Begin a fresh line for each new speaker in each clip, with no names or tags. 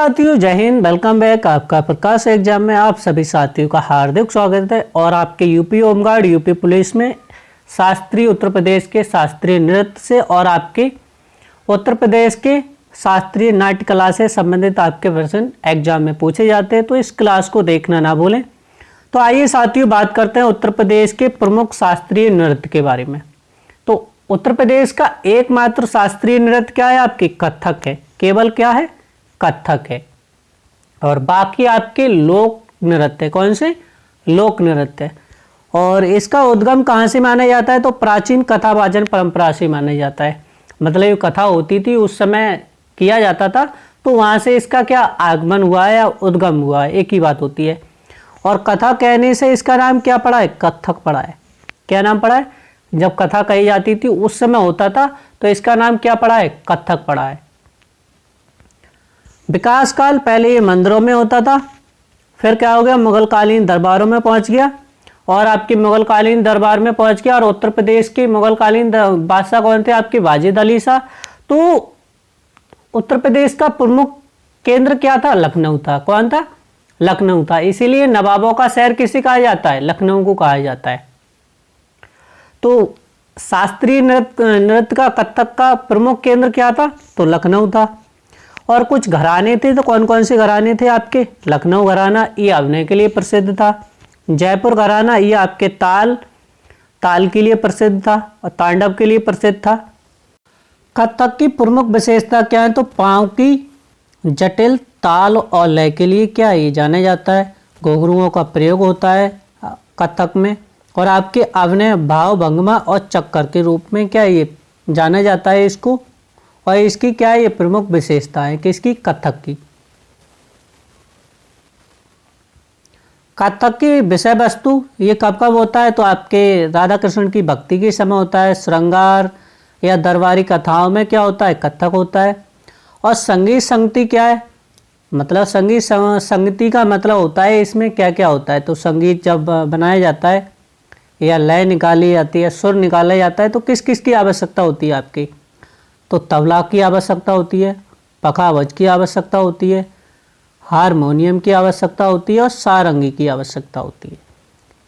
साथियों, जय Hind. Welcome back. आपका प्रकाश एग्जाम में आप सभी साथियों का हार्दिक स्वागत है। और आपके यूपी होमगार्ड, यूपी पुलिस में शास्त्रीय उत्तर प्रदेश के शास्त्रीय नृत्य से और आपके उत्तर प्रदेश के शास्त्रीय नाट्य कला से संबंधित आपके प्रश्न एग्जाम में पूछे जाते हैं, तो इस क्लास को देखना ना भूलें। तो आइए साथियों, बात करते हैं उत्तर प्रदेश के प्रमुख शास्त्रीय नृत्य के बारे में। तो उत्तर प्रदेश का एकमात्र शास्त्रीय नृत्य क्या है? आपकी कथक है। केवल क्या है? कथक है। और बाकी आपके लोक नृत्य। कौन से? लोक नृत्य। और इसका उद्गम कहाँ से माना जाता है? तो प्राचीन कथावाचन परंपरा से माना जाता है। मतलब ये कथा होती थी उस समय किया जाता था, तो वहाँ से इसका क्या आगमन हुआ है या उद्गम हुआ है, एक ही बात होती है। और कथा कहने से इसका नाम क्या पड़ा है? कथक पड़ा है। क्या नाम पड़ा है? जब कथा कही जाती थी उस समय होता था, तो इसका नाम क्या पड़ा है? कथक पड़ा है। विकास काल पहले ये मंदिरों में होता था, फिर क्या हो गया? मुगल कालीन दरबारों में पहुंच गया। और आपके मुगल कालीन दरबार में पहुंच गया। और उत्तर प्रदेश के मुगल कालीन बादशाह कौन थे? आपके वाजिद अली शाह। तो उत्तर प्रदेश का प्रमुख केंद्र क्या था? लखनऊ था। कौन था? लखनऊ था। इसीलिए नवाबों का शहर किसे कहा जाता है? लखनऊ को कहा जाता है। तो शास्त्रीय नृत्य का, कथक का प्रमुख केंद्र क्या था? तो लखनऊ था। और कुछ घराने थे, तो कौन कौन से घराने थे आपके? लखनऊ घराना, ये अभिनय के लिए प्रसिद्ध था। जयपुर घराना, ये आपके ताल के लिए प्रसिद्ध था और तांडव के लिए प्रसिद्ध था। कथक की प्रमुख विशेषता क्या है? तो पांव की जटिल ताल और लय के लिए क्या ये जाना जाता है। घुंघरुओं का प्रयोग होता है कथक में। और आपके अभिनय भाव भंगिमा और चक्कर के रूप में क्या ये जाना जाता है इसको। और इसकी क्या है? ये प्रमुख विशेषता है किसकी? कथक की। कथक की विषय वस्तु ये कब कब होता है? तो आपके राधा कृष्ण की भक्ति के समय होता है। श्रृंगार या दरबारी कथाओं में क्या होता है? कथक होता है। और संगीत संगति क्या है? मतलब संगीत संगति का मतलब होता है इसमें क्या क्या होता है। तो संगीत जब बनाया जाता है या लय निकाली जाती है, सुर निकाला जाता है, तो किस किस की आवश्यकता होती है आपकी? तो तबला की आवश्यकता होती है, पखावज की आवश्यकता होती है, हारमोनियम की आवश्यकता होती है और सारंगी की आवश्यकता होती है।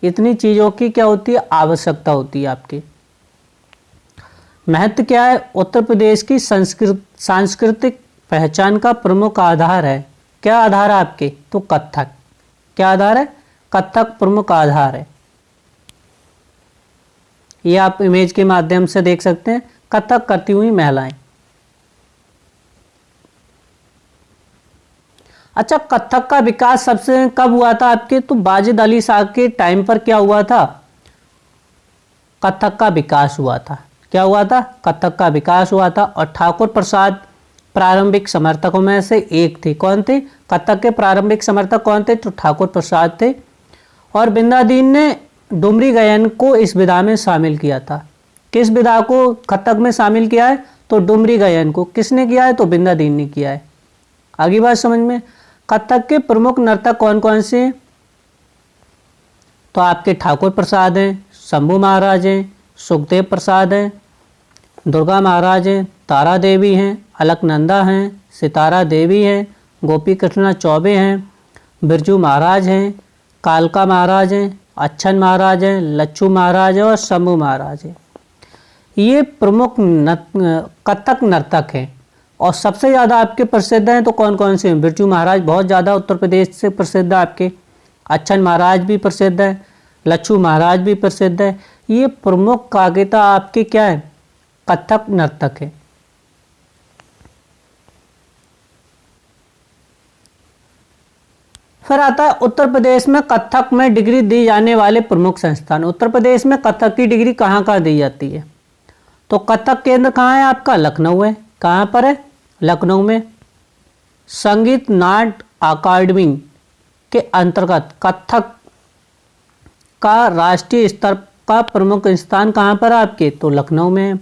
इतनी चीज़ों की क्या होती है? आवश्यकता होती है आपकी। महत्व क्या है? उत्तर प्रदेश की सांस्कृतिक पहचान का प्रमुख आधार है। क्या आधार है आपके? तो कथक। क्या आधार है? कथक प्रमुख आधार है। ये आप इमेज के माध्यम से देख सकते हैं। कथक करती हुई महिलाएं। अच्छा, कथक का विकास सबसे कब हुआ था आपके? तो वाजिद अली शाह के टाइम पर क्या हुआ था? कथक का विकास हुआ था। क्या हुआ था? कथक का विकास हुआ था। और ठाकुर प्रसाद प्रारंभिक समर्थकों में से एक थे। कौन थे? कथक के प्रारंभिक समर्थक कौन थे? तो ठाकुर प्रसाद थे। और बिंदादीन ने डुमरी गायन को इस विधा में शामिल किया था। किस विधा को कथक में शामिल किया है? तो डुमरी गायन को। किसने किया है? तो बिंदादीन ने किया है। आगे बात समझ में। कथक के प्रमुख नर्तक कौन कौन से हैं? तो आपके ठाकुर प्रसाद हैं, शंभू महाराज हैं, सुखदेव प्रसाद हैं, दुर्गा महाराज हैं, तारा देवी हैं, अलकनंदा हैं, सितारा देवी हैं, गोपी कृष्णा चौबे हैं, बिरजू महाराज हैं, कालका महाराज हैं, अच्छन महाराज हैं, लच्छू महाराज हैं और शंभू महाराज हैं। ये प्रमुख कथक नर्तक हैं। और सबसे ज़्यादा आपके प्रसिद्ध हैं तो कौन कौन से हैं? बिरजू महाराज बहुत ज़्यादा उत्तर प्रदेश से प्रसिद्ध है आपके। अच्छन महाराज भी प्रसिद्ध है, लच्छू महाराज भी प्रसिद्ध है। ये प्रमुख कागिता आपके क्या है? कथक नर्तक है। फिर आता है उत्तर प्रदेश में कथक में डिग्री दी जाने वाले प्रमुख संस्थान। उत्तर प्रदेश में कथक की डिग्री कहाँ कहाँ दी जाती है? तो कथक केंद्र कहाँ है आपका? लखनऊ है। कहाँ पर है? लखनऊ में। संगीत नाट्य अकादमी के अंतर्गत कथक का राष्ट्रीय स्तर का प्रमुख स्थान कहाँ पर है आपके? तो लखनऊ में है।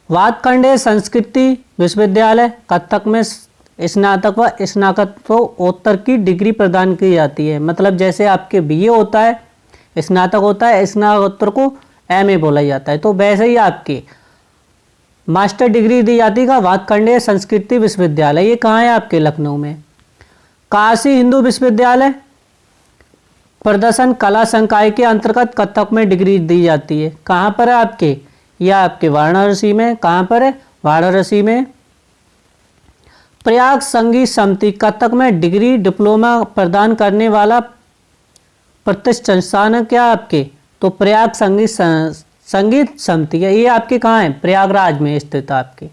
वादखंडे संस्कृति विश्वविद्यालय कथक में स्नातक व स्नातकोत्तर की डिग्री प्रदान की जाती है। मतलब जैसे आपके बीए होता है, स्नातक होता है, स्नातकोत्तर को एमए बोला जाता है, तो वैसे ही आपके मास्टर डिग्री दी जाती है वादखंडे संस्कृति विश्वविद्यालय। ये कहाँ है आपके? लखनऊ में। काशी हिंदू विश्वविद्यालय प्रदर्शन कला संकाय के अंतर्गत कथक में डिग्री दी जाती है। कहाँ पर है आपके? यह आपके वाराणसी में। कहाँ पर है? वाराणसी में। प्रयाग संगीत समिति कथक में डिग्री डिप्लोमा प्रदान करने वाला प्रतिष्ठित संस्थान है क्या आपके? तो प्रयाग संगीत समिति है। ये आपके कहाँ है? प्रयागराज में स्थित आपके।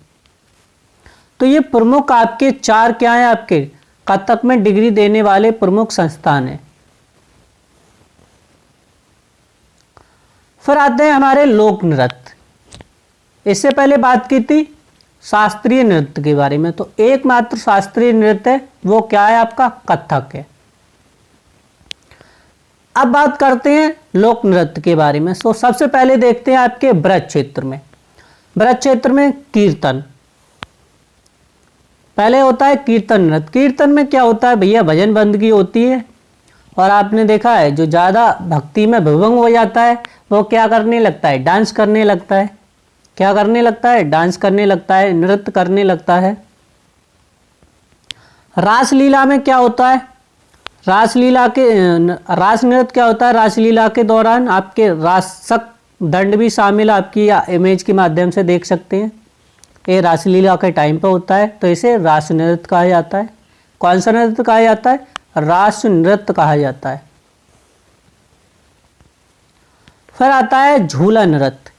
तो ये प्रमुख आपके 4 क्या है आपके कथक में डिग्री देने वाले प्रमुख संस्थान है। फिर आते हैं हमारे लोक नृत्य। इससे पहले बात की थी शास्त्रीय नृत्य के बारे में, तो एकमात्र शास्त्रीय नृत्य है वो क्या है आपका? कथक है। अब बात करते हैं लोक नृत्य के बारे में। तो सबसे पहले देखते हैं आपके ब्रज क्षेत्र में। ब्रज क्षेत्र में कीर्तन पहले होता है। कीर्तन नृत्य, कीर्तन में क्या होता है भैया? भजन बंदगी होती है। और आपने देखा है जो ज़्यादा भक्ति में विभंग हो जाता है वो क्या करने लगता है? डांस करने लगता है। क्या करने लगता है? डांस करने लगता है, नृत्य करने लगता है। रासलीला में क्या होता है? रासलीला के रास नृत्य क्या होता है? रासलीला के दौरान आपके रासक दंड भी शामिल आपकी इमेज के माध्यम से देख सकते हैं। ये रासलीला के टाइम पे होता है, तो इसे रास नृत्य कहा जाता है। कौन सा नृत्य कहा जाता है? रास नृत्य कहा जाता है। फिर आता है झूला नृत्य।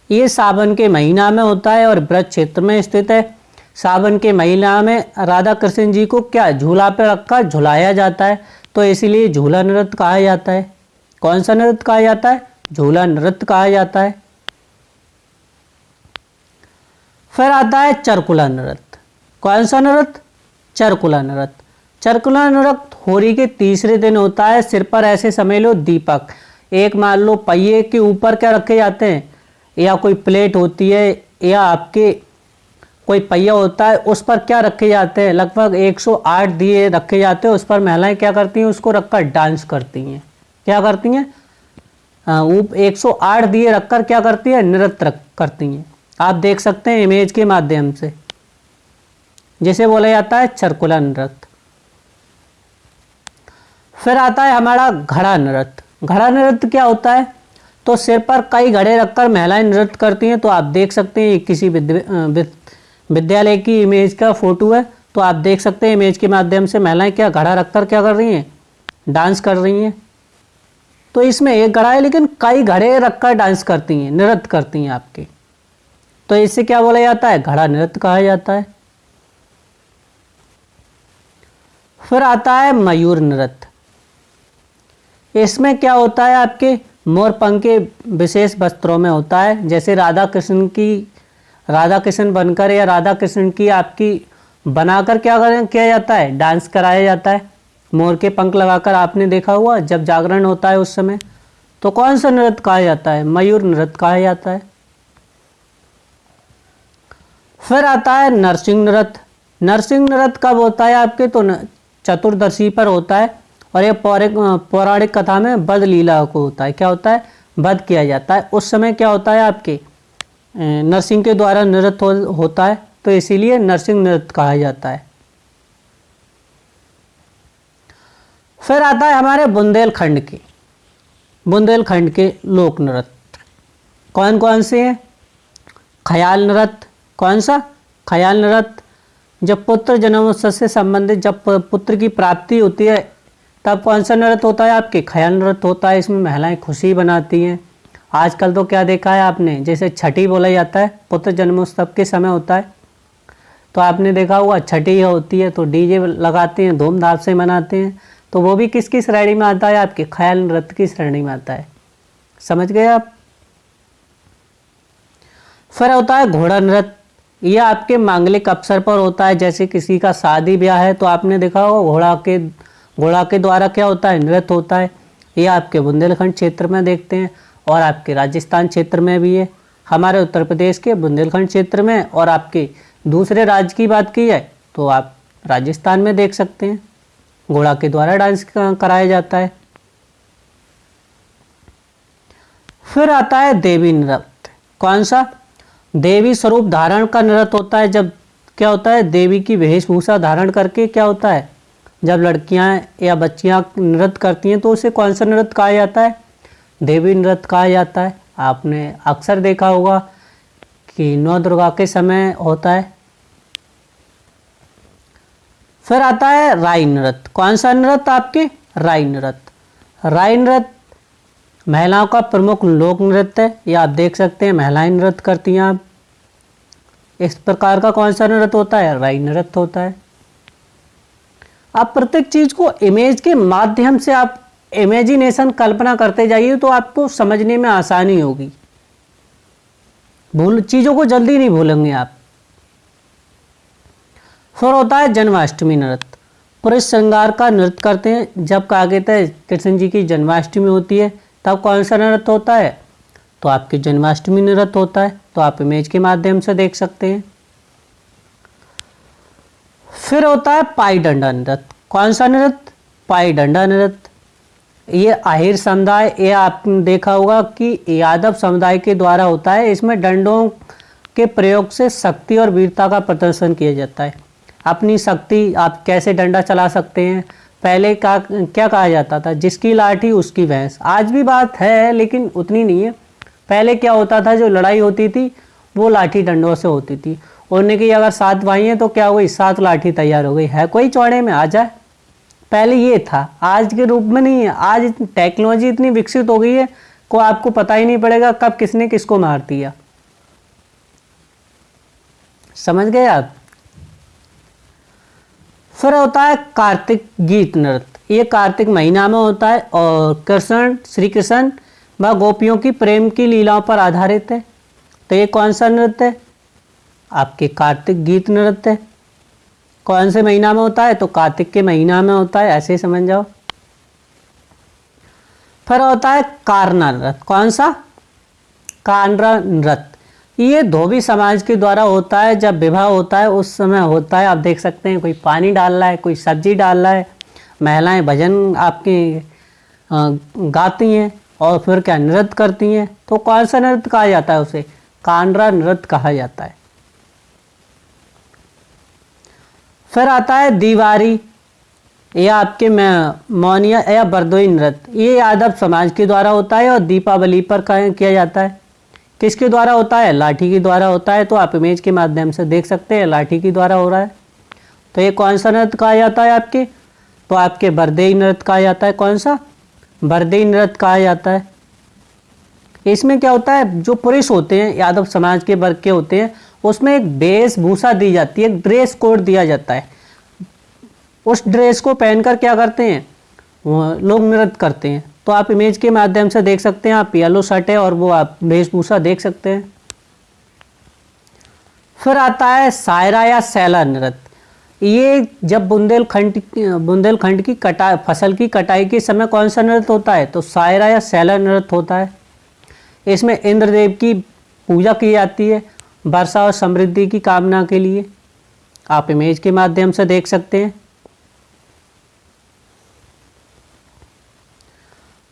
ये सावन के महीना में होता है और ब्रज क्षेत्र में स्थित है। सावन के महीना में राधा कृष्ण जी को क्या झूला पे रखकर झुलाया जाता है, तो इसीलिए झूला नृत्य कहा जाता है। कौन सा नृत्य कहा जाता है? झूला नृत्य कहा जाता है। फिर आता है चरकुला नृत्य। कौन सा नृत्य? चरकुला नृत्य। चरकुला नृत्य होली के तीसरे दिन होता है। सिर पर ऐसे समझ लो दीपक, एक मान लो पहिए के ऊपर क्या रखे जाते हैं, या कोई प्लेट होती है या आपके कोई पहिया होता है, उस पर क्या रखे जाते हैं? लगभग 108 दिए रखे जाते हैं। उस पर महिलाएं क्या करती हैं? उसको रखकर डांस करती हैं। क्या करती हैं? 108 दिए रखकर क्या करती है? नृत्य करती हैं। आप देख सकते हैं इमेज के माध्यम से, जिसे बोला जाता है चरकुला नृत्य। फिर आता है हमारा घड़ा नृत्य। घड़ा नृत्य क्या होता है? तो सिर पर कई घड़े रखकर महिलाएं नृत्य करती हैं। तो आप देख सकते हैं किसी विद्यालय की इमेज का फोटो है, तो आप देख सकते हैं इमेज के माध्यम से महिलाएं क्या घड़ा रखकर क्या कर रही हैं? डांस कर रही हैं। तो इसमें एक घड़ा है लेकिन कई घड़े रखकर डांस करती हैं, नृत्य करती हैं आपके, तो इससे क्या बोला जाता है? घड़ा नृत्य कहा जाता है। फिर आता है मयूर नृत्य। इसमें क्या होता है? आपके मोर पंख के विशेष वस्त्रों में होता है। जैसे राधा कृष्ण बनकर या राधा कृष्ण की आपकी बनाकर किया जाता है? डांस कराया जाता है। मोर के पंख लगाकर आपने देखा हुआ जब जागरण होता है उस समय, तो कौन सा नृत्य कहा जाता है? मयूर नृत्य कहा जाता है। फिर आता है नरसिंह नृत्य। नरसिंह नृत्य कब होता है आपके? तो चतुर्दशी पर होता है और ये पौराणिक कथा में वध लीला को होता है। क्या होता है? वध किया जाता है। उस समय क्या होता है आपके? नरसिंह के द्वारा नृत्य होता है, तो इसीलिए नरसिंह नृत्य कहा जाता है। फिर आता है हमारे बुंदेलखंड के लोक नृत्य। कौन कौन से हैं? ख्याल नृत्य। कौन सा? ख्याल नृत्य। जब पुत्र जन्मोत्सव से संबंधित, जब पुत्र की प्राप्ति होती है तब कौन सा नृत्य होता है आपके? ख्याल नृत्य होता है। इसमें महिलाएं खुशी बनाती हैं। आजकल तो क्या देखा है आपने, जैसे छठी बोला जाता है, पुत्र जन्मोत्सव के समय होता है, तो आपने देखा होगा छठी होती है तो डीजे लगाते हैं, धूमधाम से मनाते हैं। तो वो भी किस श्रेणी में आता है आपके? ख्याल नृत्य की श्रेणी में आता है। समझ गए आप? फिर होता है घोड़ा नृत्य। यह आपके मांगलिक अवसर पर होता है, जैसे किसी का शादी ब्याह है तो आपने देखा होगा घोड़ा के द्वारा क्या होता है? नृत्य होता है। ये आपके बुंदेलखंड क्षेत्र में देखते हैं और आपके राजस्थान क्षेत्र में भी है। हमारे उत्तर प्रदेश के बुंदेलखंड क्षेत्र में, और आपके दूसरे राज्य की बात की जाए तो आप राजस्थान में देख सकते हैं घोड़ा के द्वारा डांस कराया जाता है। फिर आता है देवी नृत्य। कौन सा? देवी स्वरूप धारण का नृत्य होता है। जब क्या होता है? देवी की वेशभूषा धारण करके क्या होता है? जब लड़कियां या बच्चियां नृत्य करती हैं तो उसे कौन सा नृत्य कहा जाता है? देवी नृत्य कहा जाता है। आपने अक्सर देखा होगा कि नौ दुर्गा के समय होता है। फिर आता है राई नृत्य। कौन सा नृत्य आपके? राई नृत्य। राई नृत्य महिलाओं का प्रमुख लोक नृत्य है। ये आप देख सकते हैं महिलाएं नृत्य करती हैं। आप इस प्रकार का कौन सा नृत्य होता है? राई नृत्य होता है। आप प्रत्येक चीज को इमेज के माध्यम से आप इमेजिनेशन कल्पना करते जाइए तो आपको समझने में आसानी होगी। चीजों को जल्दी नहीं भूलेंगे आप। फिर होता है जन्माष्टमी नृत्य। पुरुष श्रृंगार का नृत्य करते हैं। जब कहा गया है कृष्ण जी की जन्माष्टमी होती है तब कौन सा नृत्य होता है? तो आपकी जन्माष्टमी नृत्य होता है। तो आप इमेज के माध्यम से देख सकते हैं। फिर होता है पाई डंडा नृत्य। कौन सा नृत्य? पाई डंडा नृत्य। ये आहिर समुदाय, ये आपने देखा होगा कि यादव समुदाय के द्वारा होता है। इसमें डंडों के प्रयोग से शक्ति और वीरता का प्रदर्शन किया जाता है। अपनी शक्ति, आप कैसे डंडा चला सकते हैं। पहले का क्या कहा जाता था? जिसकी लाठी उसकी भैंस। आज भी बात है लेकिन उतनी नहीं है। पहले क्या होता था, जो लड़ाई होती थी वो लाठी डंडों से होती थी। उन्होंने की अगर 7 भाई हैं तो क्या हुई, 7 लाठी तैयार हो गई। है कोई चौड़े में आ जाए। पहले ये था, आज के रूप में नहीं है। आज टेक्नोलॉजी इतनी विकसित हो गई है को आपको पता ही नहीं पड़ेगा कब किसने किसको मार दिया। समझ गए आप? फिर होता है कार्तिक गीत नृत्य। ये कार्तिक महीना में होता है और श्री कृष्ण व गोपियों की प्रेम की लीलाओं पर आधारित है। तो ये कौन सा नृत्य है? आपके कार्तिक गीत नृत्य है। कौन से महीना में होता है? तो कार्तिक के महीना में होता है, ऐसे ही समझ जाओ। फिर होता है कारना नृत्य। कौन सा? कारना नृत्य। ये धोबी समाज के द्वारा होता है। जब विवाह होता है उस समय होता है। आप देख सकते हैं कोई पानी डाल रहा है, कोई सब्जी डाल रहा है, महिलाएं भजन आपके गाती हैं और फिर क्या नृत्य करती हैं। तो कौन सा नृत्य कहा जाता है? उसे कांडरा नृत्य कहा जाता है। फिर आता है दीवारी या आपके मौनिया या बरदोई नृत्य। ये यादव समाज के द्वारा होता है और दीपावली पर किया जाता है। किसके द्वारा होता है? लाठी के द्वारा होता है। तो आप इमेज के माध्यम से देख सकते हैं लाठी के द्वारा हो रहा है। तो ये कौन सा नृत्य कहा जाता है आपके? तो आपके बरदेई नृत्य कहा जाता है। कौन सा? बरदेई नृत्य कहा जाता है। इसमें क्या होता है, जो पुरुष होते हैं यादव समाज के वर्ग के होते हैं उसमें एक वेशभूषा दी जाती है, एक ड्रेस कोड दिया जाता है। उस ड्रेस को पहनकर क्या करते हैं लोग नृत्य करते हैं। तो आप इमेज के माध्यम से देख सकते हैं। आप येलो शर्ट है और वो आप वेशभूषा देख सकते हैं। फिर आता है सायरा या सैला नृत्य। ये जब बुंदेलखंड की फसल की कटाई के समय कौन सा नृत्य होता है? तो सायरा या सैला नृत्य होता है। इसमें इंद्रदेव की पूजा की जाती है वर्षा और समृद्धि की कामना के लिए। आप इमेज के माध्यम से देख सकते हैं।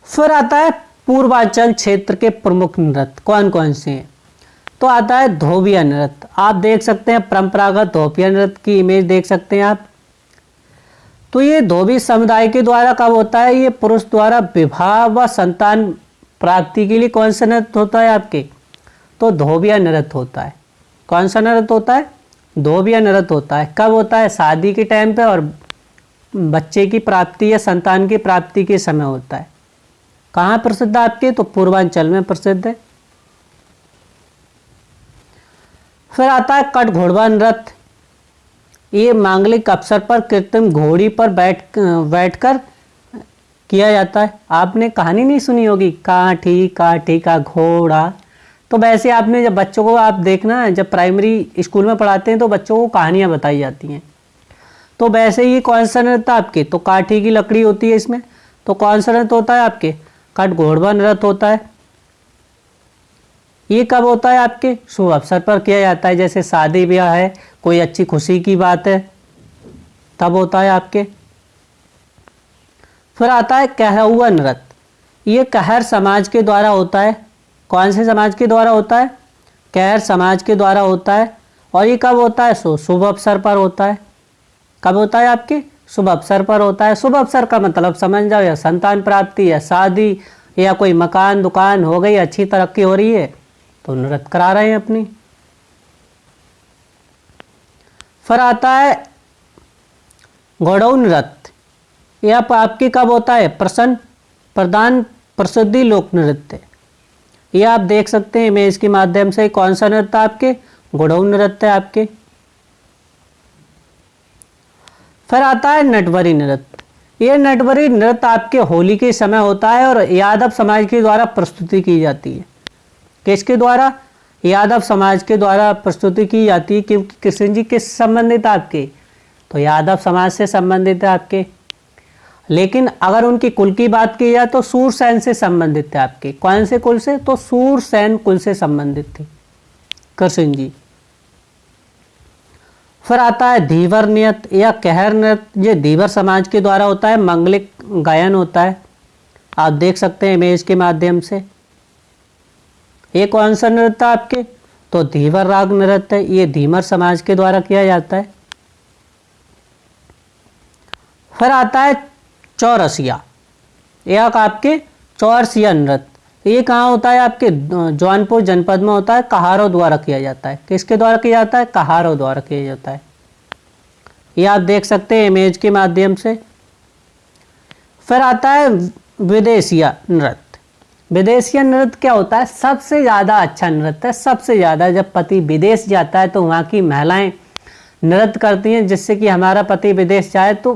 फिर आता है पूर्वांचल क्षेत्र के प्रमुख नृत्य। कौन कौन से हैं? तो आता है धोबिया नृत्य। आप देख सकते हैं परंपरागत धोबिया नृत्य की इमेज देख सकते हैं आप। तो ये धोबी समुदाय के द्वारा कब होता है? ये पुरुष द्वारा विवाह व संतान प्राप्ति के लिए कौन सा नृत्य होता है आपके? तो धोबिया नृत्य होता है। कौन सा नृत्य होता है? धोबिया नृत्य होता है। कब होता है? शादी के टाइम पे और बच्चे की प्राप्ति या संतान की प्राप्ति के समय होता है। कहाँ प्रसिद्ध है आपके? तो पूर्वांचल में प्रसिद्ध है। फिर आता है कटघोड़वा नृत्य। ये मांगलिक अवसर पर कृत्रिम घोड़ी पर बैठकर किया जाता है। आपने कहानी नहीं सुनी होगी, काठी काठी का घोड़ा। तो वैसे आपने जब बच्चों को आप देखना, जब प्राइमरी स्कूल में पढ़ाते हैं तो बच्चों को कहानियाँ बताई जाती हैं। तो वैसे ही कौन सा नृत्य आपके? तो काठी की लकड़ी होती है इसमें। तो कौन सा नृत्य होता है आपके? कटघोड़वा नृत्य होता है। ये कब होता है आपके? शुभ अवसर पर किया जाता है, जैसे शादी ब्याह है, कोई अच्छी खुशी की बात है, तब होता है आपके। फिर आता है कहउआ नृत्य। ये कहर समाज के द्वारा होता है। कौन से समाज के द्वारा होता है? कहर समाज के द्वारा होता है। और ये कब होता है? शुभ अवसर पर होता है। कब होता है आपके? शुभ अवसर पर होता है। शुभ अवसर का मतलब समझ जाओ, या संतान प्राप्ति, या शादी, या कोई मकान दुकान हो गई, अच्छी तरक्की हो रही है तो नृत्य करा रहे हैं अपनी। फिर आता है घोड़ऊ नृत्य। यह आपकी कब होता है? प्रसन्न प्रधान प्रसिद्धि लोक नृत्य। ये आप देख सकते हैं इमेज के माध्यम से। कौन सा नृत्य आपके? घोड़ऊ नृत्य आपके। फिर आता है नटवरी नृत्य। यह नटवरी नृत्य आपके होली के समय होता है और यादव समाज के द्वारा प्रस्तुति की जाती है। किसके द्वारा? यादव समाज के द्वारा प्रस्तुति की जाती है। क्योंकि कृष्ण जी किस संबंधित आपके? तो यादव समाज से संबंधित है आपके। लेकिन अगर उनकी कुल की बात की जाए तो सूरसेन से संबंधित थे आपके। कौन से कुल से? तो सूरसेन कुल से संबंधित थे कृष्ण जी। फिर आता है धीवर नृत्य या कहर नृत्य। ये धीवर समाज के द्वारा होता है, मंगलिक गायन होता है। आप देख सकते हैं इमेज के माध्यम से। ये कौन सा नृत्य आपके? तो धीवर राग नृत्य। ये धीवर समाज के द्वारा किया जाता है। फिर आता है चौरसिया। एक आपके चौरसिया नृत्य। ये कहाँ होता है? आपके जौनपुर जनपद में होता है। कहारों द्वारा किया जाता है। किसके द्वारा किया जाता है? कहारों द्वारा किया जाता है। ये आप देख सकते हैं इमेज के माध्यम से। फिर आता है विदेशिया नृत्य। विदेशिया नृत्य क्या होता है? सबसे ज़्यादा अच्छा नृत्य है। सबसे ज़्यादा जब पति विदेश जाता है तो वहाँ की महिलाएं नृत्य करती हैं, जिससे कि हमारा पति विदेश जाए तो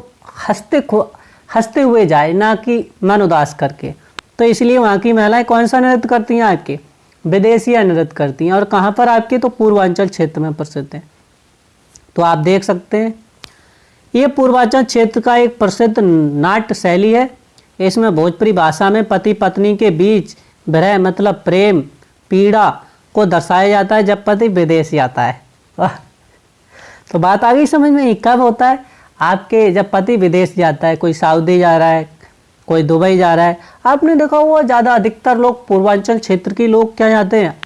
हंसते हुए जाए, ना कि मन उदास करके। तो इसलिए वहाँ की महिलाएं कौन सा नृत्य करती हैं आपके? विदेशिया नृत्य करती हैं। और कहाँ पर आपके? तो पूर्वांचल क्षेत्र में प्रसिद्ध है। तो आप देख सकते हैं ये पूर्वांचल क्षेत्र का एक प्रसिद्ध नाट्य शैली है। इसमें भोजपुरी भाषा में पति पत्नी के बीच विरह मतलब प्रेम पीड़ा को दर्शाया जाता है जब पति विदेश जाता है। वाह! तो बात आ गई समझ में। कब होता है आपके? जब पति विदेश जाता है। कोई सऊदी जा रहा है, कोई दुबई जा रहा है। आपने देखा हुआ ज़्यादा अधिकतर लोग पूर्वांचल क्षेत्र के लोग क्या जाते हैं,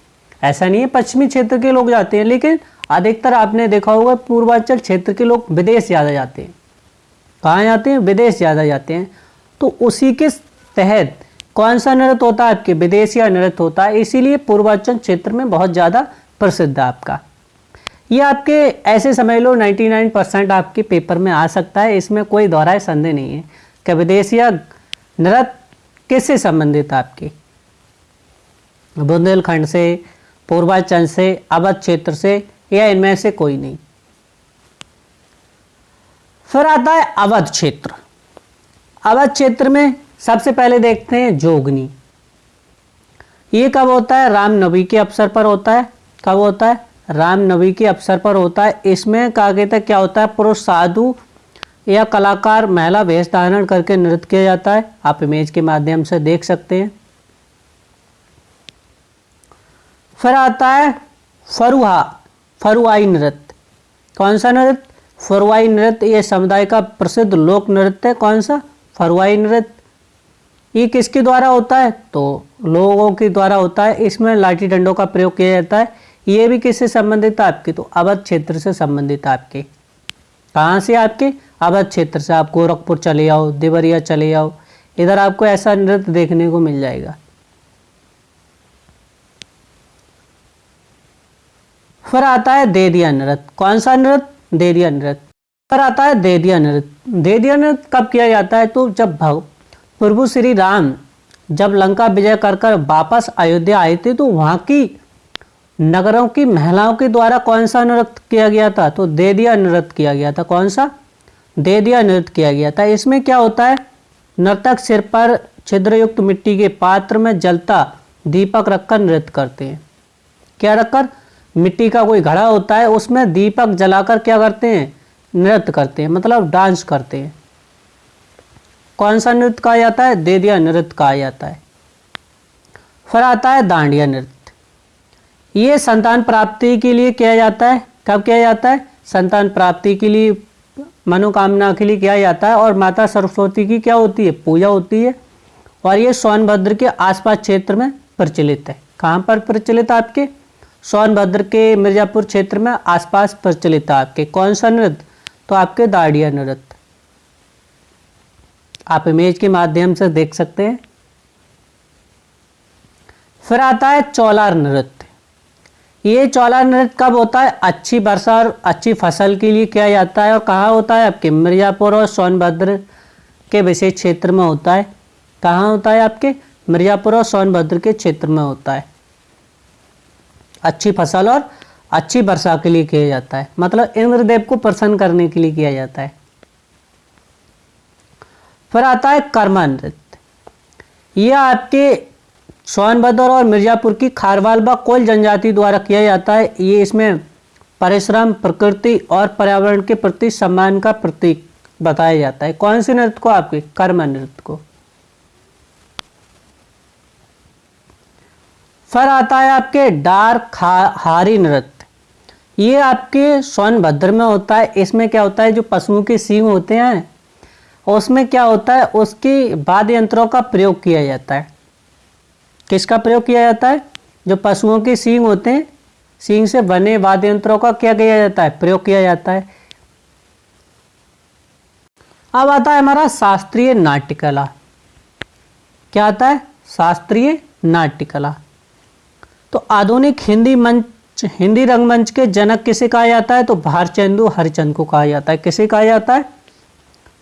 ऐसा नहीं है पश्चिमी क्षेत्र के लोग जाते हैं, लेकिन अधिकतर आपने देखा होगा पूर्वांचल क्षेत्र के लोग विदेश ज़्यादा जाते हैं। कहाँ जाते हैं? विदेश ज़्यादा जाते हैं। तो उसी के तहत कौन सा नृत्य होता है आपके? विदेशिया नृत्य होता है। इसीलिए पूर्वांचल क्षेत्र में बहुत ज़्यादा प्रसिद्ध है आपका। ये आपके ऐसे समझ लो 99% आपके पेपर में आ सकता है। इसमें कोई दोहराए संदेह नहीं है कि विदेशिया नृत्य किससे संबंधित है आपके? बुंदेलखंड से, पूर्वांचल से, अवध क्षेत्र से, या इनमें से कोई नहीं। फिर आता है अवध क्षेत्र। अवध क्षेत्र में सबसे पहले देखते हैं जोगनी। ये कब होता है? रामनवमी के अवसर पर होता है। कब होता है? रामनवमी के अवसर पर होता है। इसमें आगे तक क्या होता है? पुरुष साधु या कलाकार महिला वेश धारण करके नृत्य किया जाता है। आप इमेज के माध्यम से देख सकते हैं। फिर आता है फरुआई नृत्य। कौन सा नृत्य? फरुआई नृत्य। ये समुदाय का प्रसिद्ध लोक नृत्य है। कौन सा? फरुआई नृत्य। ये किसके द्वारा होता है? तो लोगों के द्वारा होता है। इसमें लाठी डंडों का प्रयोग किया जाता है। ये भी किससे संबंधित है आपके? तो अवध क्षेत्र से संबंधित है आपके। कहाँ से? आपके अवध क्षेत्र से। आप गोरखपुर चले आओ, देवरिया चले आओ, इधर आपको ऐसा नृत्य देखने को मिल जाएगा। फिर आता है देदिया नृत्य। कौन सा नृत्य? देदिया नृत्य। फिर आता है देदिया नृत्य। देदिया नृत्य कब किया जाता है? तो जब प्रभु श्री राम जब लंका विजय कर वापस अयोध्या आए थे तो वहाँ की नगरों की महिलाओं के द्वारा कौन सा नृत्य किया गया था? तो देदिया नृत्य किया गया था। कौन सा? देदिया नृत्य किया गया था। इसमें क्या होता है? नर्तक सिर पर छिद्रयुक्त मिट्टी के पात्र में जलता दीपक रखकर नृत्य करते हैं। क्या रखकर? मिट्टी का कोई घड़ा होता है, उसमें दीपक जलाकर क्या करते हैं? नृत्य करते हैं, मतलब डांस करते हैं। कौन सा नृत्य कहा जाता है? देदिया नृत्य कहा जाता है। फिर आता है दांडिया नृत्य। ये संतान प्राप्ति के लिए किया जाता है। कब किया जाता है? संतान प्राप्ति के लिए, मनोकामना के लिए किया जाता है। और माता सरस्वती की क्या होती है? पूजा होती है। और ये सोनभद्र के आसपास क्षेत्र में प्रचलित है। कहाँ पर प्रचलित है आपके? सोनभद्र के मिर्जापुर क्षेत्र में आसपास प्रचलित है आपके। कौन सा नृत्य? तो आपके दांडिया नृत्य। आप इमेज के माध्यम से देख सकते हैं। फिर आता है चौलार नृत्य। ये चौलार नृत्य कब होता है? अच्छी वर्षा और अच्छी फसल के लिए किया जाता है। और कहाँ होता है? आपके मिर्ज़ापुर और सोनभद्र के विशेष क्षेत्र में होता है। कहाँ होता है? आपके मिर्ज़ापुर और सोनभद्र के क्षेत्र में होता है। अच्छी फसल और अच्छी वर्षा के लिए किया जाता है, मतलब इंद्रदेव को प्रसन्न करने के लिए किया जाता है। फिर आता है कर्मा नृत्य। यह आपके सोनभद्र और मिर्ज़ापुर की खारवाल व कोल जनजाति द्वारा किया जाता है। ये इसमें परिश्रम, प्रकृति और पर्यावरण के प्रति सम्मान का प्रतीक बताया जाता है। कौन से नृत्य को? आपके कर्मा नृत्य को। फिर आता है आपके डार हारी नृत्य। ये आपके सोनभद्र में होता है। इसमें क्या होता है? जो पशुओं के सींग होते हैं उसमें क्या होता है? उसके वाद्य यंत्रों का प्रयोग किया जाता है। किसका प्रयोग किया जाता है? जो पशुओं के सींग होते हैं, सींग से बने वाद्य यंत्रों का क्या किया जाता है? प्रयोग किया जाता है। अब आता है हमारा शास्त्रीय नाट्य कला। क्या आता है? शास्त्रीय नाट्य कला। तो आधुनिक हिंदी रंगमंच के जनक किसे कहा जाता है? तो भारतेंदु हरिश्चंद्र को कहा जाता है। किसे कहा जाता है?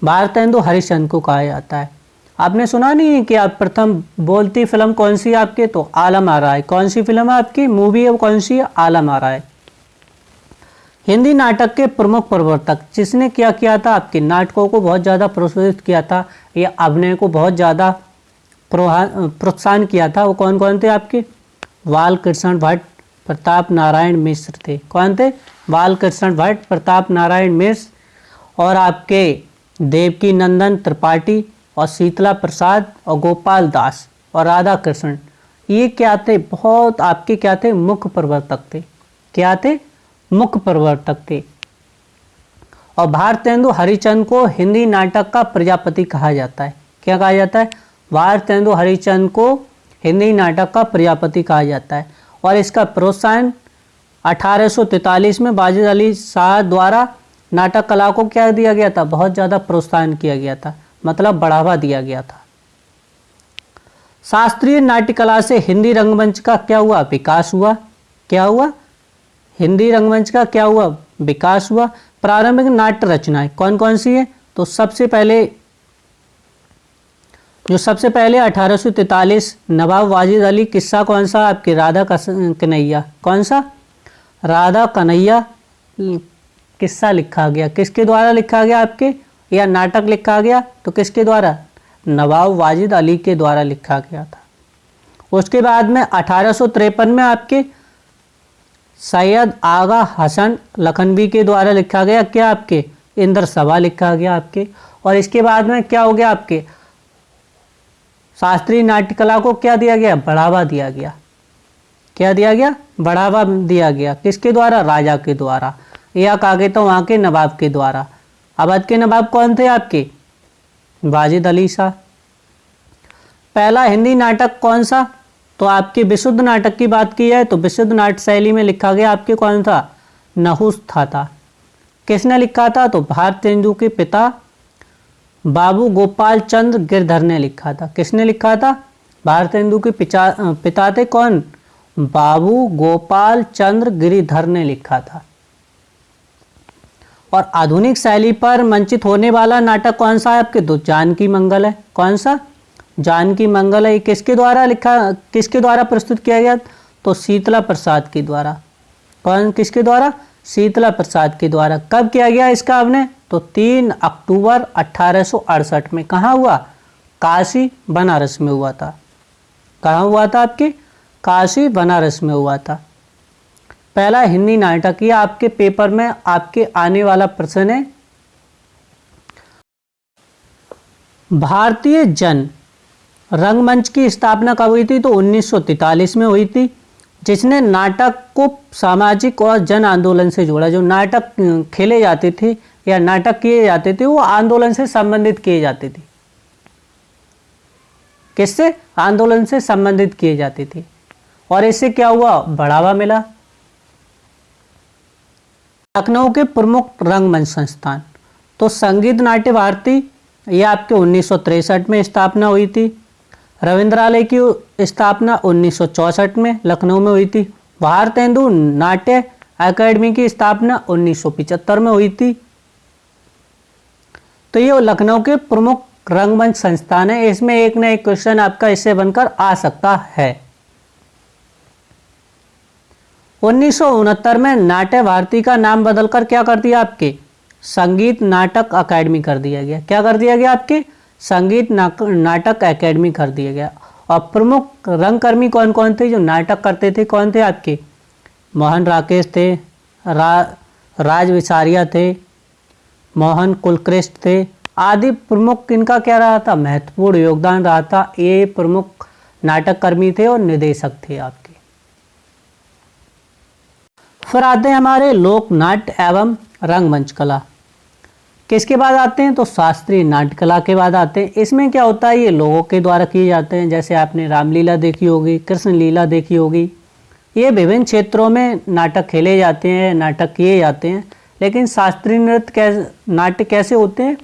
भारतेंदु हरिश्चंद्र को कहा जाता है। आपने सुना नहीं है कि आप प्रथम बोलती फिल्म कौन सी है आपके? तो आलम आरा है। कौन सी फिल्म है आपकी? मूवी है कौन सी है? आलम आरा है। हिंदी नाटक के प्रमुख प्रवर्तक जिसने क्या किया था? आपके नाटकों को बहुत ज़्यादा प्रोत्साहित किया था या अभिनय को बहुत ज़्यादा प्रोत्साहन किया था, वो कौन कौन थे आपके? बालकृष्ण भट्ट, प्रताप नारायण मिश्र थे। कौन थे? बालकृष्ण भट्ट, प्रताप नारायण मिश्र और आपके देवकी नंदन त्रिपाठी और शीतला प्रसाद और गोपाल दास और राधा कृष्ण। ये क्या थे? बहुत आपके क्या थे? मुख्य प्रवर्तक थे। क्या थे? मुख्य प्रवर्तक थे। और भारतेंदु हरिश्चंद्र को हिंदी नाटक का प्रजापति कहा जाता है। क्या कहा जाता है? भारतेंदु हरिश्चंद्र को हिंदी नाटक का प्रजापति कहा जाता है। और इसका प्रोत्साहन 1843 में वाजिद अली शाह द्वारा नाटक कला को क्या दिया गया था? बहुत ज़्यादा प्रोत्साहन किया गया था, मतलब बढ़ावा दिया गया था। शास्त्रीय नाट्य कला से हिंदी रंगमंच का क्या हुआ? विकास हुआ। क्या हुआ? हिंदी रंगमंच का क्या हुआ? विकास हुआ। प्रारंभिक नाट्य रचनाएं कौन कौन सी है? तो सबसे पहले 1843 नवाब वाजिद अली किस्सा कौन सा? आपके राधा कन्हैया। कौन सा? राधा कन्हैया किस्सा लिखा गया। किसके द्वारा लिखा गया आपके? या नाटक लिखा गया तो किसके द्वारा? नवाब वाजिद अली के द्वारा लिखा गया था। उसके बाद में 1853 में आपके सैयद आगा हसन लखनवी के द्वारा लिखा गया। क्या आपके? इंद्र सभा लिखा गया आपके। और इसके बाद में क्या हो गया? आपके शास्त्रीय नाट्य कला को क्या दिया गया? बढ़ावा दिया गया। क्या दिया गया? बढ़ावा दिया गया। किसके द्वारा? राजा के द्वारा, या कहा तो वहाँ के नवाब के द्वारा। अवध के नवाब कौन थे आपके? वाजिद अली शाह। पहला हिंदी नाटक कौन सा? तो आपके विशुद्ध नाटक की बात की जाए तो विशुद्ध नाट्य शैली में लिखा गया आपके कौन था? नहुस था। किसने लिखा था? तो भारतेंदु के पिता बाबू गोपाल चंद्र गिरधर ने लिखा था। किसने लिखा था? भारतेंदु के पिता थे कौन? बाबू गोपाल चंद्र गिरिधर ने लिखा था। और आधुनिक शैली पर मंचित होने वाला नाटक कौन सा है आपके? तो जानकी मंगल है। कौन सा? जानकी मंगल है। किसके द्वारा लिखा, किसके द्वारा प्रस्तुत किया गया? तो शीतला प्रसाद के द्वारा। कौन? किसके द्वारा? शीतला प्रसाद के द्वारा। कब किया गया इसका अभिनय? तो 3 अक्टूबर 1868 में। कहाँ हुआ? काशी बनारस में हुआ था। कहाँ हुआ था आपके? काशी बनारस में हुआ था। पहला हिंदी नाटक। ये आपके पेपर में आपके आने वाला प्रश्न है। भारतीय जन रंगमंच की स्थापना कब हुई थी? तो 1943 में हुई थी, जिसने नाटक को सामाजिक और जन आंदोलन से जोड़ा। जो नाटक खेले जाते थे या नाटक किए जाते थे वो आंदोलन से संबंधित किए जाते थे। किससे? आंदोलन से संबंधित किए जाते थे। और इससे क्या हुआ? बढ़ावा मिला। लखनऊ के प्रमुख रंगमंच संस्थान तो संगीत नाट्य भारती, ये आपके 1963 में स्थापना हुई थी। रविंद्रालय की स्थापना 1964 में लखनऊ में हुई थी। भारतेंदु नाट्य अकेडमी की स्थापना 1975 में हुई थी। तो ये लखनऊ के प्रमुख रंगमंच संस्थान है। इसमें एक न एक क्वेश्चन आपका इससे बनकर आ सकता है। 1969 में नाट्य भारती का नाम बदलकर क्या कर दिया आपके संगीत नाटक अकेडमी कर दिया गया। क्या कर दिया गया आपके संगीत नाटक अकेडमी कर दिया गया। और प्रमुख रंगकर्मी कौन कौन थे जो नाटक करते थे? कौन थे आपके? मोहन राकेश थे, राज विसारिया थे, मोहन कुलकृष्ण थे आदि प्रमुख। इनका क्या रहा था? महत्वपूर्ण योगदान रहा था। ये प्रमुख नाटक कर्मी थे और निर्देशक थे आपके। फिर आते हैं हमारे लोक नाट्य एवं रंगमंच कला। किसके बाद आते हैं? तो शास्त्रीय नाट्य कला के बाद आते हैं। इसमें क्या होता है? ये लोगों के द्वारा किए जाते हैं। जैसे आपने रामलीला देखी होगी, कृष्ण लीला देखी होगी। ये विभिन्न क्षेत्रों में नाटक खेले जाते हैं, नाटक किए जाते हैं। लेकिन शास्त्रीय नृत्य नाट्य कैसे होते हैं?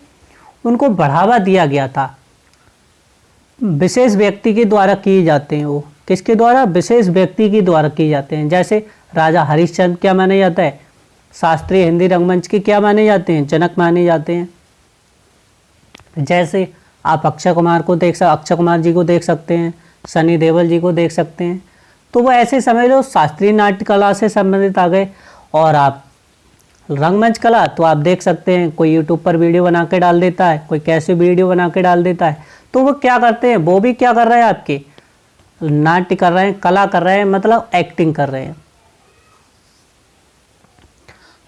उनको बढ़ावा दिया गया था, विशेष व्यक्ति के द्वारा किए जाते हैं। वो किसके द्वारा? विशेष व्यक्ति के द्वारा किए जाते हैं। जैसे राजा हरिश्चंद्र क्या माने जाता है? शास्त्रीय हिंदी रंगमंच के क्या माने जाते हैं? जनक माने जाते हैं। जैसे आप अक्षय कुमार जी को देख सकते हैं, सनी देओल जी को देख सकते हैं। तो वो ऐसे समझ लो शास्त्रीय नाट्य कला से संबंधित आ गए। और आप रंगमंच कला तो आप देख सकते हैं, कोई यूट्यूब पर वीडियो बना के डाल देता है, कोई कैसे वीडियो बना के डाल देता है। तो वो क्या करते हैं? वो भी क्या कर रहे हैं? आपके नाट्य कर रहे हैं, कला कर रहे हैं, मतलब एक्टिंग कर रहे हैं।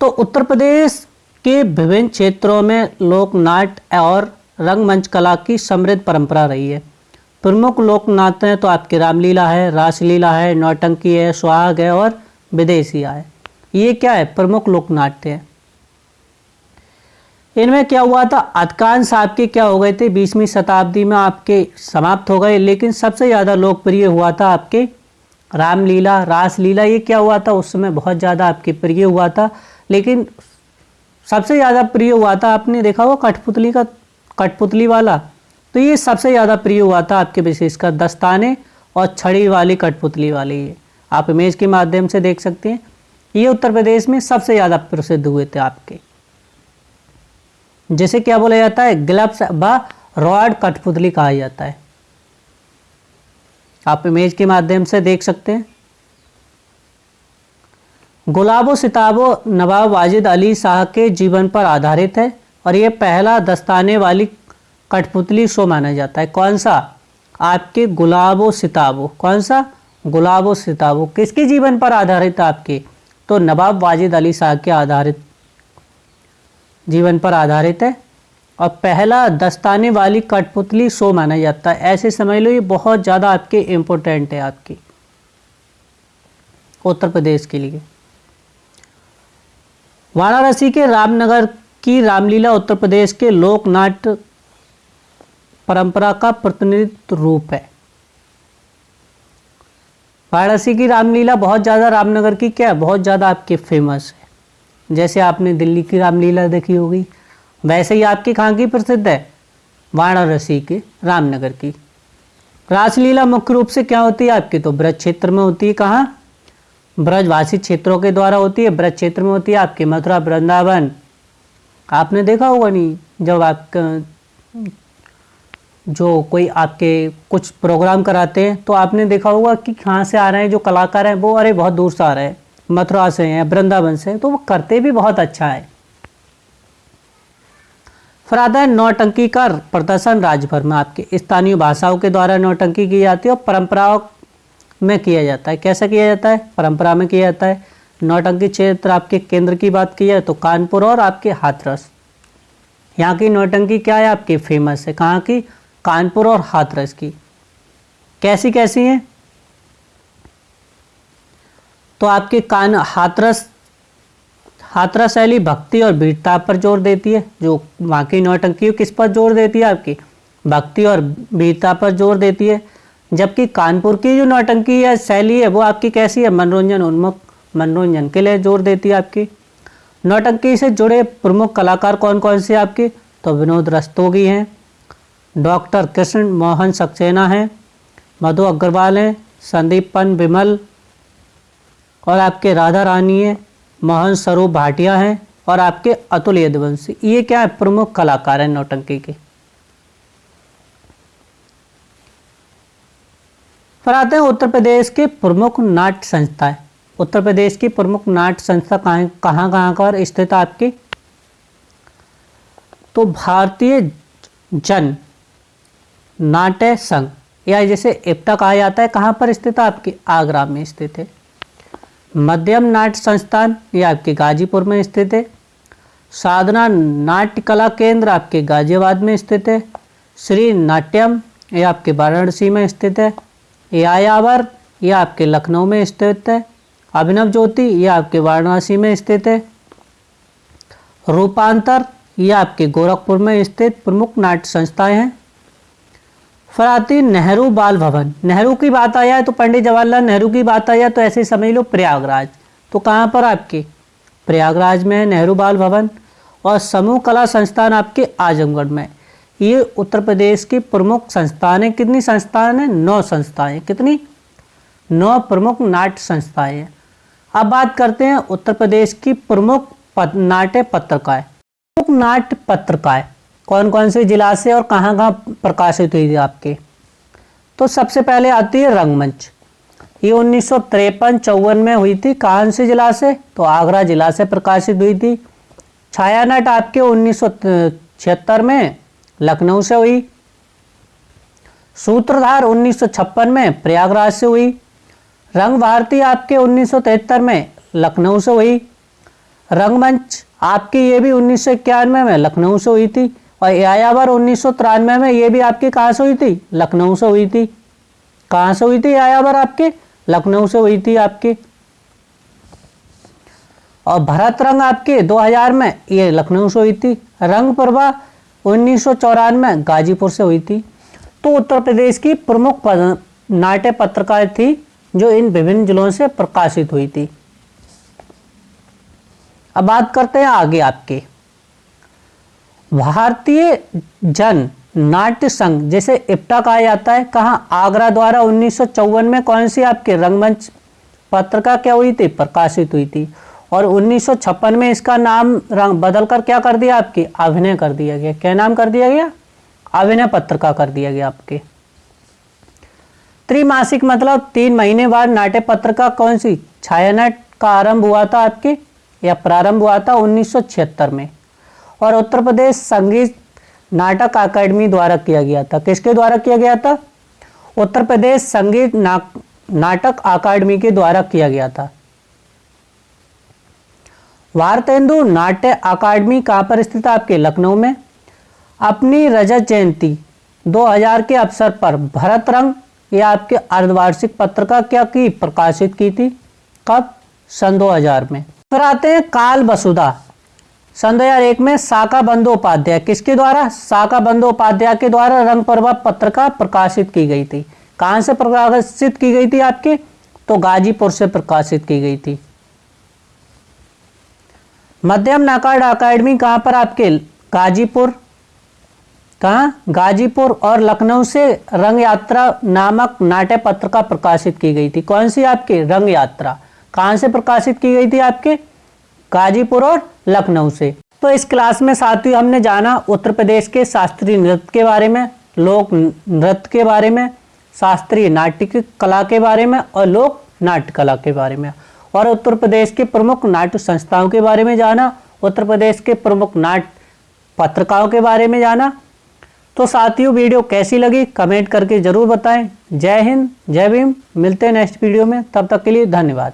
तो उत्तर प्रदेश के विभिन्न क्षेत्रों में लोक नाट्य और रंगमंच कला की समृद्ध परंपरा रही है। प्रमुख लोक नाट्य हैं तो आपके रामलीला है, रासलीला है, नौटंकी है, सुहाग है और विदेशिया है। ये क्या है? प्रमुख लोक नाट्य है। इनमें क्या हुआ था? अधिकांश आपके क्या हो गए थे? 20वीं शताब्दी में आपके समाप्त हो गए। लेकिन सबसे ज़्यादा लोकप्रिय हुआ था आपके रामलीला, रासलीला। ये क्या हुआ था? उस समय बहुत ज़्यादा आपके प्रिय हुआ था। लेकिन सबसे ज़्यादा प्रिय हुआ था, आपने देखा होगा कठपुतली वाला। तो ये सबसे ज़्यादा प्रिय हुआ था आपके, विशेषकर दस्ताने और छड़ी वाली कठपुतली वाली। ये आप इमेज के माध्यम से देख सकते हैं। ये उत्तर प्रदेश में सबसे ज़्यादा प्रसिद्ध हुए थे आपके, जिसे क्या बोला जाता है? ग्लब्स व रॉड कठपुतली कहा जाता है। आप इमेज के माध्यम से देख सकते हैं। गुलाबो सिताबो नवाब वाजिद अली शाह के जीवन पर आधारित है और ये पहला दस्ताने वाली कठपुतली शो माना जाता है। कौन सा? आपके गुलाबो सिताबो। कौन सा? गुलाबो सिताबो। किसके जीवन पर आधारित है आपके? तो नवाब वाजिद अली शाह के आधारित जीवन पर आधारित है और पहला दस्ताने वाली कठपुतली शो माना जाता है। ऐसे समझ लो, ये बहुत ज़्यादा आपके इम्पोर्टेंट है आपकी उत्तर प्रदेश के लिए। वाराणसी के रामनगर की रामलीला उत्तर प्रदेश के लोक नाट्य परंपरा का प्रतिनिधित्व रूप है। वाराणसी की रामलीला बहुत ज़्यादा, रामनगर की क्या है? बहुत ज़्यादा आपके फेमस है। जैसे आपने दिल्ली की रामलीला देखी होगी, वैसे ही आपकी कहाँ की प्रसिद्ध है? वाराणसी के रामनगर की। रासलीला मुख्य रूप से क्या होती है आपकी? तो ब्रज क्षेत्र में होती है। कहाँ? ब्रजवासी क्षेत्रों के द्वारा होती है। ब्रज क्षेत्र में होती है आपके मथुरा, वृंदावन। आपने देखा होगा नहीं, जब आपका जो कोई आपके कुछ प्रोग्राम कराते हैं तो आपने देखा होगा कि कहाँ से आ रहे हैं जो कलाकार हैं, वो अरे बहुत दूर से आ रहे हैं, मथुरा से हैं, वृंदावन से। तो वो करते भी बहुत अच्छा है। फिर आता है नौटंकी का प्रदर्शन राज्य भर में। आपके स्थानीय भाषाओं के द्वारा नौटंकी की जाती है और परंपराओं में किया जाता है। कैसा किया जाता है? परंपरा में किया जाता है। नौटंकी क्षेत्र आपके केंद्र की बात की जाए तो कानपुर और आपके हाथरस। यहाँ की नौटंकी क्या है आपकी? फेमस है। कहाँ की? कानपुर और हाथरस की। कैसी कैसी हैं? तो आपके हाथरस शैली भक्ति और वीरता पर जोर देती है। जो वहाँ की नौटंकी किस पर जोर देती है? आपकी भक्ति और वीरता पर जोर देती है। जबकि कानपुर की जो नौटंकी है शैली है वो आपकी कैसी है? मनोरंजन उन्मुख, मनोरंजन के लिए जोर देती है आपकी। नौटंकी से जुड़े प्रमुख कलाकार कौन कौन से आपके? तो विनोद रस्तोगी हैं, डॉक्टर कृष्ण मोहन सक्सेना हैं, मधु अग्रवाल हैं, संदीपन विमल और आपके राधा रानी है, मोहन स्वरूप भाटिया हैं और आपके अतुल यदुवंशी। ये क्या है, प्रमुख कलाकार हैं नौटंकी के। फिर आते हैं उत्तर प्रदेश के प्रमुख नाट्य संस्थाएं। उत्तर प्रदेश की प्रमुख नाट्य संस्था कहाँ पर स्थित है आपकी? तो भारतीय जन नाट्य संघ या जैसे इप्टा कहा जाता है, कहाँ पर स्थित है आपकी? आगरा में स्थित है। मध्यम नाट्य संस्थान ये आपके गाजीपुर में स्थित है। साधना नाट्य कला केंद्र आपके गाजियाबाद में स्थित है। श्री नाट्यम ये आपके वाराणसी में स्थित है। यायावर ये आपके लखनऊ में स्थित है। अभिनव ज्योति ये आपके वाराणसी में स्थित है। रूपांतर ये आपके गोरखपुर में स्थित प्रमुख नाट्य संस्थाएं हैं। फिर आती नेहरू बाल भवन। नेहरू की बात आया है तो पंडित जवाहरलाल नेहरू की बात आया तो ऐसे समझ लो प्रयागराज। तो कहाँ पर आपके? प्रयागराज में है नेहरू बाल भवन। और समूह कला संस्थान आपके आजमगढ़ में। ये उत्तर प्रदेश की प्रमुख संस्थान है। कितनी संस्थान है? 9 संस्थाएं। कितनी? 9 प्रमुख नाट्य संस्थाएं हैं। अब बात करते हैं उत्तर प्रदेश की प्रमुख नाट्य पत्रिकाएं। प्रमुख नाट्य पत्रिकाएं कौन कौन से जिला से और कहाँ कहाँ प्रकाशित हुई थी आपके? तो सबसे पहले आती है रंगमंच। ये 1953-54 में हुई थी। कहाँ से जिला से? तो आगरा जिला से प्रकाशित हुई थी। छायानट आपके 1976 में लखनऊ से हुई। सूत्रधार 1956 में प्रयागराज से हुई। रंग भारती आपके 1973 में लखनऊ से हुई। रंगमंच आपकी ये भी 1991 में लखनऊ से हुई थी। और यायावर 1993 में ये भी आपकी कहाँ से हुई थी? लखनऊ से हुई थी। कहाँ से हुई थी यायावर आपके? लखनऊ से हुई थी आपकी। और भरत रंग आपके 2000 में ये लखनऊ से हुई थी। रंग प्रभा 1994 में गाजीपुर से हुई थी। तो उत्तर प्रदेश की प्रमुख नाट्य पत्रिकाएं थी जो इन विभिन्न जिलों से प्रकाशित हुई थी। अब बात करते हैं आगे आपके भारतीय जन नाट्य संघ जैसे इप्टा कहा जाता है। कहाँ? आगरा द्वारा 1954 में कौन सी आपके रंगमंच पत्रिका क्या हुई थी? प्रकाशित हुई थी। और 1956 में इसका नाम बदलकर क्या कर दिया आपकी? अभिनय कर दिया गया। क्या नाम कर दिया गया? अभिनय पत्रिका कर दिया गया आपके। त्रिमासिक मतलब 3 महीने बाद नाट्य पत्रिका कौन सी? छायानट का आरंभ हुआ था आपके या प्रारंभ हुआ था 1976 में। और उत्तर प्रदेश संगीत नाटक अकादमी द्वारा किया गया था। किसके द्वारा किया गया था? उत्तर प्रदेश संगीत नाटक अकादमी के द्वारा किया गया था। भारतेंदु नाट्य अकादमी कहाँ पर स्थित है आपके? लखनऊ में। अपनी रजत जयंती 2000 के अवसर पर भरत रंग या आपके अर्धवार्षिक पत्रिका क्या की? प्रकाशित की थी। कब? सन 2000 में। फिर आते हैं काल वसुधा। सन 2001 में साका बंदोपाध्याय किसके द्वारा? साका बंदोपाध्याय के द्वारा रंग प्रभा पत्रिका प्रकाशित की गई थी। कहाँ से प्रकाशित की गई थी आपके? तो गाजीपुर से प्रकाशित की गई थी। मध्यम नाट्य अकादमी कहाँ पर आपके? गाजीपुर। कहाँ? गाजीपुर। और लखनऊ से रंग यात्रा नामक नाट्य पत्रिका प्रकाशित की गई थी। कौन सी आपके? रंग यात्रा। कहाँ से प्रकाशित की गई थी आपके? गाजीपुर और लखनऊ से। तो इस क्लास में साथियों हमने जाना उत्तर प्रदेश के शास्त्रीय नृत्य के बारे में, लोक नृत्य के बारे में, शास्त्रीय नाट्य कला के बारे में और लोक नाट्य कला के बारे में, और उत्तर प्रदेश के प्रमुख नाट्य संस्थाओं के बारे में जाना, उत्तर प्रदेश के प्रमुख नाट्य पत्रिकाओं के बारे में जाना। तो साथियों वीडियो कैसी लगी कमेंट करके ज़रूर बताएं। जय हिंद, जय भीम। मिलते हैं नेक्स्ट वीडियो में, तब तक के लिए धन्यवाद।